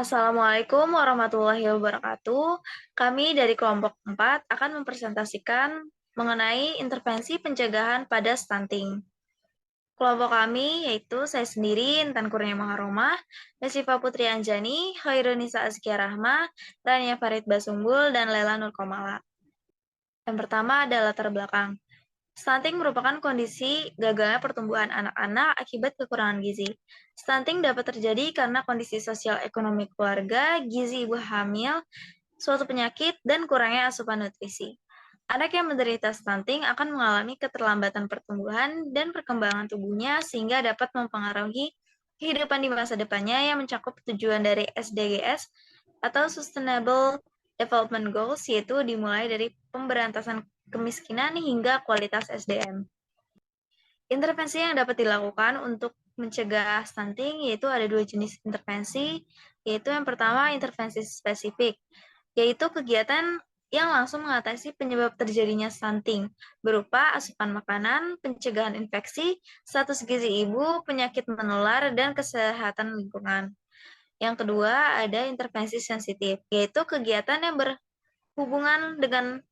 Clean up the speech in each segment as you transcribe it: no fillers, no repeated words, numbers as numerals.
Assalamualaikum warahmatullahi wabarakatuh. Kami dari kelompok 4 akan mempresentasikan mengenai intervensi pencegahan pada stunting. Kelompok kami yaitu saya sendiri, Intan Kurnia Maharomah, Nasifa Putri Anjani, Khairunisa Azkia Rahma, Rania Farid Basumbul, dan Lela Nurkomala. Yang pertama adalah latar belakang. Stunting merupakan kondisi gagalnya pertumbuhan anak-anak akibat kekurangan gizi. Stunting dapat terjadi karena kondisi sosial ekonomi keluarga, gizi ibu hamil, suatu penyakit, dan kurangnya asupan nutrisi. Anak yang menderita stunting akan mengalami keterlambatan pertumbuhan dan perkembangan tubuhnya sehingga dapat mempengaruhi kehidupan di masa depannya yang mencakup tujuan dari SDGs atau Sustainable Development Goals, yaitu dimulai dari pemberantasan kemiskinan hingga kualitas SDM. Intervensi yang dapat dilakukan untuk mencegah stunting yaitu ada dua jenis intervensi, yaitu yang pertama intervensi spesifik, yaitu kegiatan yang langsung mengatasi penyebab terjadinya stunting, berupa asupan makanan, pencegahan infeksi, status gizi ibu, penyakit menular, dan kesehatan lingkungan. Yang kedua, ada intervensi sensitif, yaitu kegiatan yang berhubungan dengan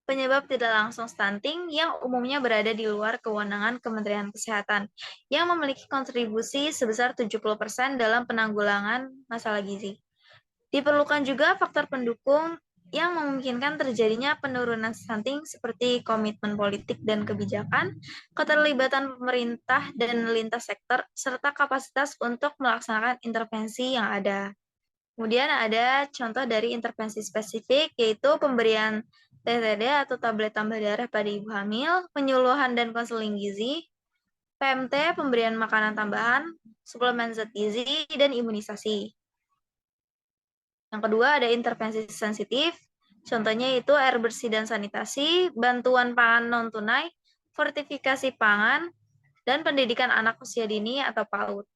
penyebab tidak langsung stunting yang umumnya berada di luar kewenangan Kementerian Kesehatan, yang memiliki kontribusi sebesar 70% dalam penanggulangan masalah gizi. Diperlukan juga faktor pendukung yang memungkinkan terjadinya penurunan stunting seperti komitmen politik dan kebijakan, keterlibatan pemerintah dan lintas sektor, serta kapasitas untuk melaksanakan intervensi yang ada. Kemudian ada contoh dari intervensi spesifik, yaitu pemberian TTD atau tablet tambah darah pada ibu hamil, penyuluhan dan konseling gizi, PMT, pemberian makanan tambahan, suplemen zat gizi, dan imunisasi. Yang kedua ada intervensi sensitif, contohnya itu air bersih dan sanitasi, bantuan pangan non-tunai, fortifikasi pangan, dan pendidikan anak usia dini atau PAUD.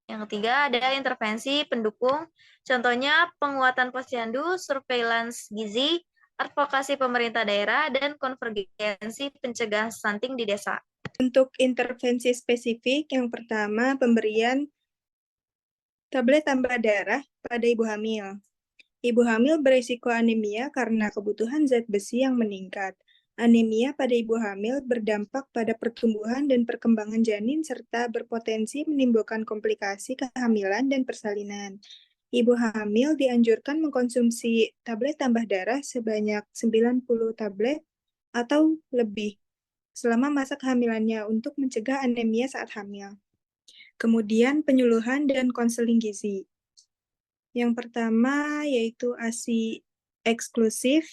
Yang ketiga ada intervensi pendukung, contohnya penguatan posyandu, surveillance gizi, advokasi pemerintah daerah, dan konvergensi pencegahan stunting di desa. Untuk intervensi spesifik, yang pertama pemberian tablet tambah darah pada ibu hamil. Ibu hamil berisiko anemia karena kebutuhan zat besi yang meningkat. Anemia pada ibu hamil berdampak pada pertumbuhan dan perkembangan janin serta berpotensi menimbulkan komplikasi kehamilan dan persalinan. Ibu hamil dianjurkan mengkonsumsi tablet tambah darah sebanyak 90 tablet atau lebih selama masa kehamilannya untuk mencegah anemia saat hamil. Kemudian penyuluhan dan konseling gizi. Yang pertama yaitu ASI eksklusif.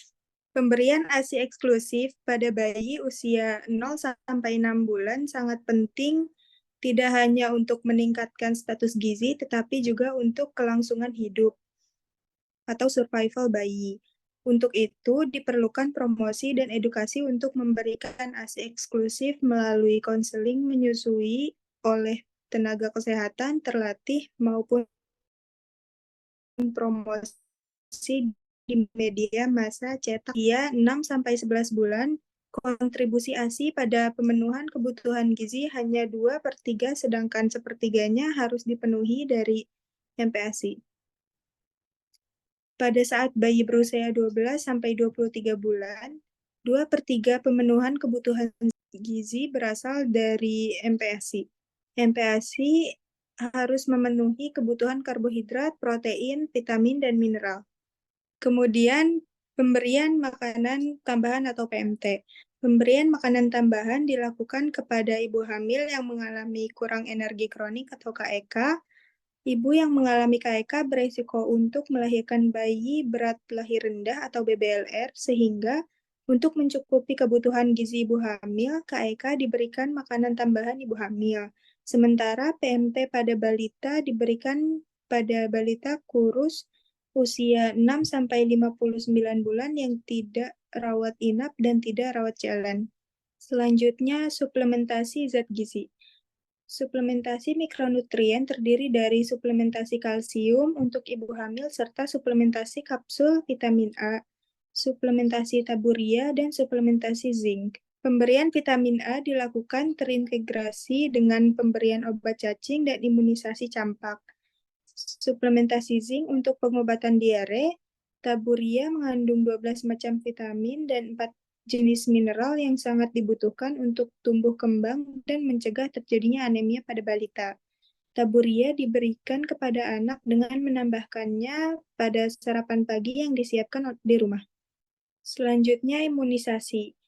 Pemberian ASI eksklusif pada bayi usia 0 sampai 6 bulan sangat penting tidak hanya untuk meningkatkan status gizi tetapi juga untuk kelangsungan hidup atau survival bayi. Untuk itu diperlukan promosi dan edukasi untuk memberikan ASI eksklusif melalui konseling menyusui oleh tenaga kesehatan terlatih maupun promosi di media massa cetak. Dia 6-11 bulan, kontribusi ASI pada pemenuhan kebutuhan gizi hanya 2/3, sedangkan sepertiganya harus dipenuhi dari MPASI. Pada saat bayi berusia 12-23 bulan, 2/3 pemenuhan kebutuhan gizi berasal dari MPASI. MPASI harus memenuhi kebutuhan karbohidrat, protein, vitamin, dan mineral. Kemudian, pemberian makanan tambahan atau PMT. Pemberian makanan tambahan dilakukan kepada ibu hamil yang mengalami kurang energi kronik atau KEK. Ibu yang mengalami KEK beresiko untuk melahirkan bayi berat lahir rendah atau BBLR, sehingga untuk mencukupi kebutuhan gizi ibu hamil, KEK diberikan makanan tambahan ibu hamil. Sementara PMT pada balita diberikan pada balita kurus usia 6-59 bulan yang tidak rawat inap dan tidak rawat jalan. Selanjutnya, suplementasi zat gizi. Suplementasi mikronutrien terdiri dari suplementasi kalsium untuk ibu hamil serta suplementasi kapsul vitamin A, suplementasi taburia, dan suplementasi zinc. Pemberian vitamin A dilakukan terintegrasi dengan pemberian obat cacing dan imunisasi campak. suplementasi zinc untuk pengobatan diare. Taburia mengandung 12 macam vitamin dan 4 jenis mineral yang sangat dibutuhkan untuk tumbuh kembang dan mencegah terjadinya anemia pada balita. Taburia diberikan kepada anak dengan menambahkannya pada sarapan pagi yang disiapkan di rumah. Selanjutnya, imunisasi.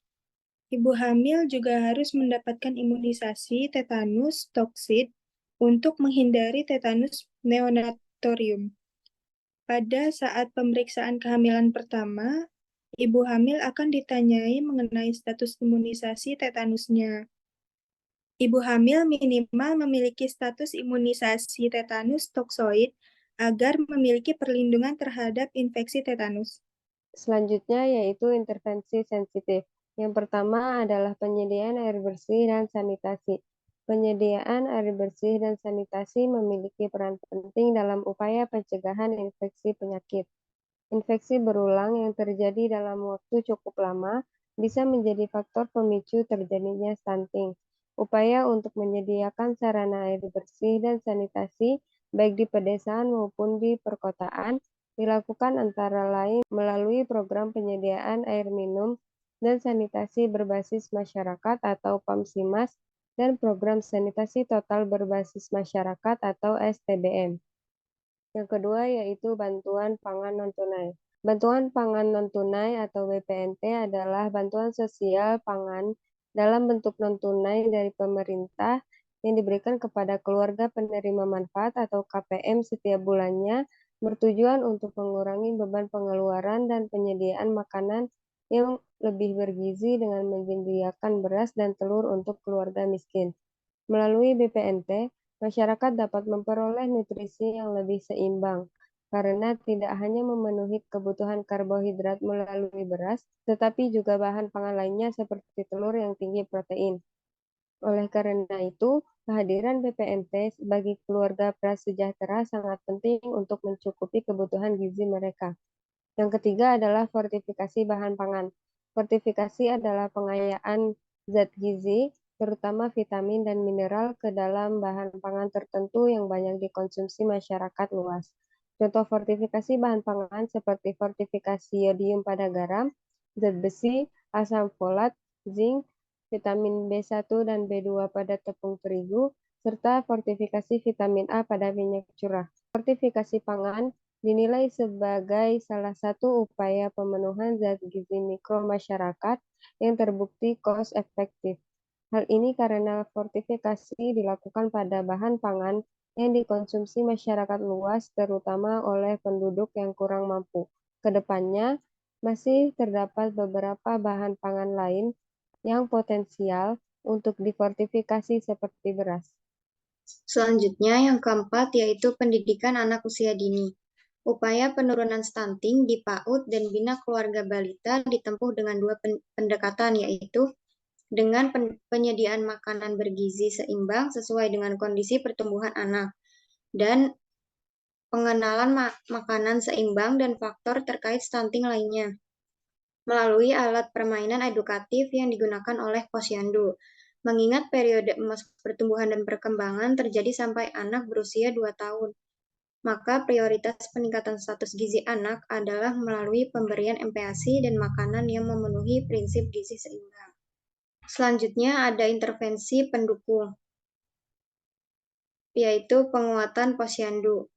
Ibu hamil juga harus mendapatkan imunisasi tetanus toksid untuk menghindari tetanus neonatorium. Pada saat pemeriksaan kehamilan pertama, ibu hamil akan ditanyai mengenai status imunisasi tetanusnya. Ibu hamil minimal memiliki status imunisasi tetanus toksoid agar memiliki perlindungan terhadap infeksi tetanus. Selanjutnya yaitu intervensi sensitif. Yang pertama adalah penyediaan air bersih dan sanitasi. Penyediaan air bersih dan sanitasi memiliki peran penting dalam upaya pencegahan infeksi penyakit. Infeksi berulang yang terjadi dalam waktu cukup lama bisa menjadi faktor pemicu terjadinya stunting. Upaya untuk menyediakan sarana air bersih dan sanitasi baik di pedesaan maupun di perkotaan dilakukan antara lain melalui program penyediaan air minum dan sanitasi berbasis masyarakat atau PAMSIMAS dan program sanitasi total berbasis masyarakat atau STBM. Yang kedua yaitu bantuan pangan non-tunai. Bantuan pangan non-tunai atau BPNT adalah bantuan sosial pangan dalam bentuk non-tunai dari pemerintah yang diberikan kepada keluarga penerima manfaat atau KPM setiap bulannya bertujuan untuk mengurangi beban pengeluaran dan penyediaan makanan yang lebih bergizi dengan menyediakan beras dan telur untuk keluarga miskin. Melalui BPNT, masyarakat dapat memperoleh nutrisi yang lebih seimbang, karena tidak hanya memenuhi kebutuhan karbohidrat melalui beras, tetapi juga bahan pangan lainnya seperti telur yang tinggi protein. Oleh karena itu, kehadiran BPNT bagi keluarga prasejahtera sangat penting untuk mencukupi kebutuhan gizi mereka. Yang ketiga adalah fortifikasi bahan pangan. Fortifikasi adalah pengayaan zat gizi, terutama vitamin dan mineral ke dalam bahan pangan tertentu yang banyak dikonsumsi masyarakat luas. Contoh fortifikasi bahan pangan seperti fortifikasi yodium pada garam, zat besi, asam folat, zinc, vitamin B1 dan B2 pada tepung terigu, serta fortifikasi vitamin A pada minyak curah. Fortifikasi pangan dinilai sebagai salah satu upaya pemenuhan zat gizi mikro masyarakat yang terbukti cost efektif. Hal ini karena fortifikasi dilakukan pada bahan pangan yang dikonsumsi masyarakat luas, terutama oleh penduduk yang kurang mampu. Kedepannya, masih terdapat beberapa bahan pangan lain yang potensial untuk difortifikasi seperti beras. Selanjutnya, yang keempat yaitu pendidikan anak usia dini. Upaya penurunan stunting di PAUD dan Bina Keluarga Balita ditempuh dengan dua pendekatan, yaitu dengan penyediaan makanan bergizi seimbang sesuai dengan kondisi pertumbuhan anak, dan pengenalan makanan seimbang dan faktor terkait stunting lainnya melalui alat permainan edukatif yang digunakan oleh posyandu. Mengingat periode emas pertumbuhan dan perkembangan terjadi sampai anak berusia 2 tahun, maka prioritas peningkatan status gizi anak adalah melalui pemberian MPASI dan makanan yang memenuhi prinsip gizi seimbang. Selanjutnya ada intervensi pendukung, yaitu penguatan posyandu.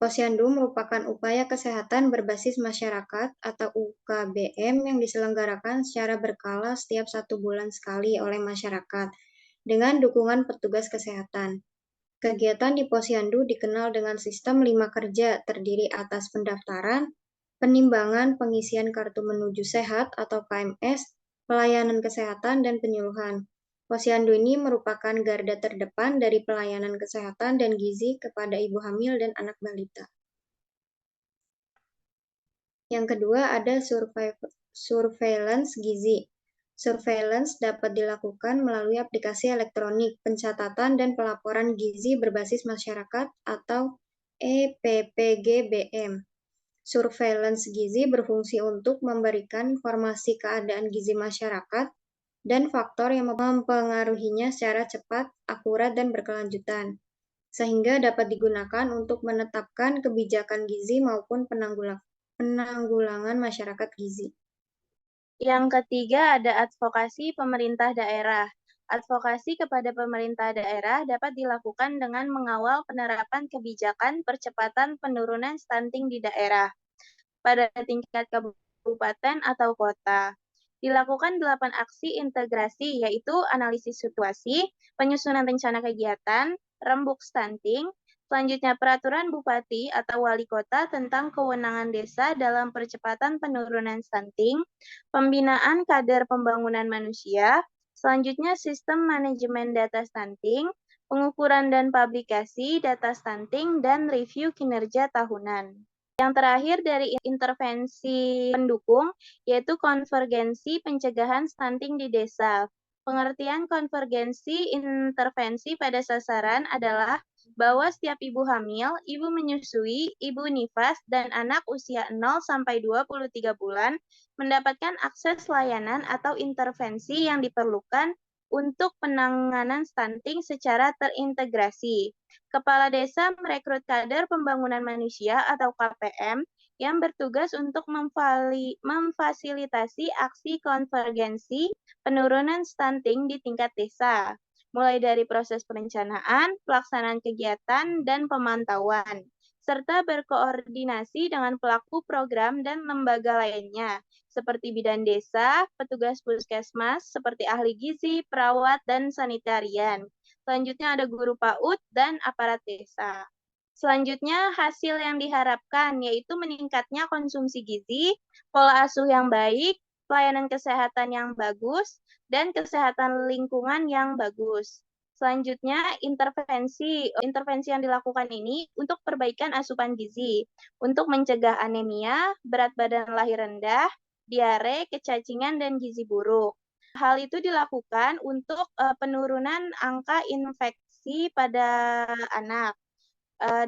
Posyandu merupakan upaya kesehatan berbasis masyarakat atau UKBM yang diselenggarakan secara berkala setiap 1 bulan sekali oleh masyarakat dengan dukungan petugas kesehatan. Kegiatan di posyandu dikenal dengan sistem 5 kerja terdiri atas pendaftaran, penimbangan pengisian kartu menuju sehat atau KMS, pelayanan kesehatan, dan penyuluhan. Posyandu ini merupakan garda terdepan dari pelayanan kesehatan dan gizi kepada ibu hamil dan anak balita. Yang kedua ada surveillance gizi. Surveillance dapat dilakukan melalui aplikasi elektronik pencatatan dan pelaporan gizi berbasis masyarakat atau EPPGBM. Surveillance gizi berfungsi untuk memberikan informasi keadaan gizi masyarakat dan faktor yang mempengaruhinya secara cepat, akurat, dan berkelanjutan. sehingga dapat digunakan untuk menetapkan kebijakan gizi maupun penanggulangan masyarakat gizi. Yang ketiga ada advokasi pemerintah daerah. Advokasi kepada pemerintah daerah dapat dilakukan dengan mengawal penerapan kebijakan percepatan penurunan stunting di daerah pada tingkat kabupaten atau kota. Dilakukan 8 aksi integrasi, yaitu analisis situasi, penyusunan rencana kegiatan, rembuk stunting, selanjutnya peraturan bupati atau wali kota tentang kewenangan desa dalam percepatan penurunan stunting, pembinaan kader pembangunan manusia, selanjutnya sistem manajemen data stunting, pengukuran dan publikasi data stunting, dan review kinerja tahunan. Yang terakhir dari intervensi pendukung, yaitu konvergensi pencegahan stunting di desa. Pengertian konvergensi intervensi pada sasaran adalah bahwa setiap ibu hamil, ibu menyusui, ibu nifas, dan anak usia 0-23 bulan mendapatkan akses layanan atau intervensi yang diperlukan untuk penanganan stunting secara terintegrasi. Kepala desa merekrut kader pembangunan manusia atau KPM yang bertugas untuk memfasilitasi aksi konvergensi penurunan stunting di tingkat desa, mulai dari proses perencanaan, pelaksanaan kegiatan, dan pemantauan, serta berkoordinasi dengan pelaku program dan lembaga lainnya, seperti bidan desa, petugas puskesmas, seperti ahli gizi, perawat, dan sanitarian. Selanjutnya ada guru PAUD dan aparat desa. Selanjutnya, hasil yang diharapkan yaitu meningkatnya konsumsi gizi, pola asuh yang baik, pelayanan kesehatan yang bagus, dan kesehatan lingkungan yang bagus. Selanjutnya, intervensi yang dilakukan ini untuk perbaikan asupan gizi, untuk mencegah anemia, berat badan lahir rendah, diare, kecacingan, dan gizi buruk. Hal itu dilakukan untuk penurunan angka infeksi pada anak.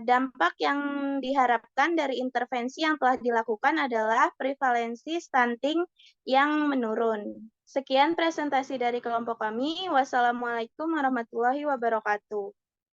Dampak yang diharapkan dari intervensi yang telah dilakukan adalah prevalensi stunting yang menurun. Sekian presentasi dari kelompok kami. Wassalamualaikum warahmatullahi wabarakatuh.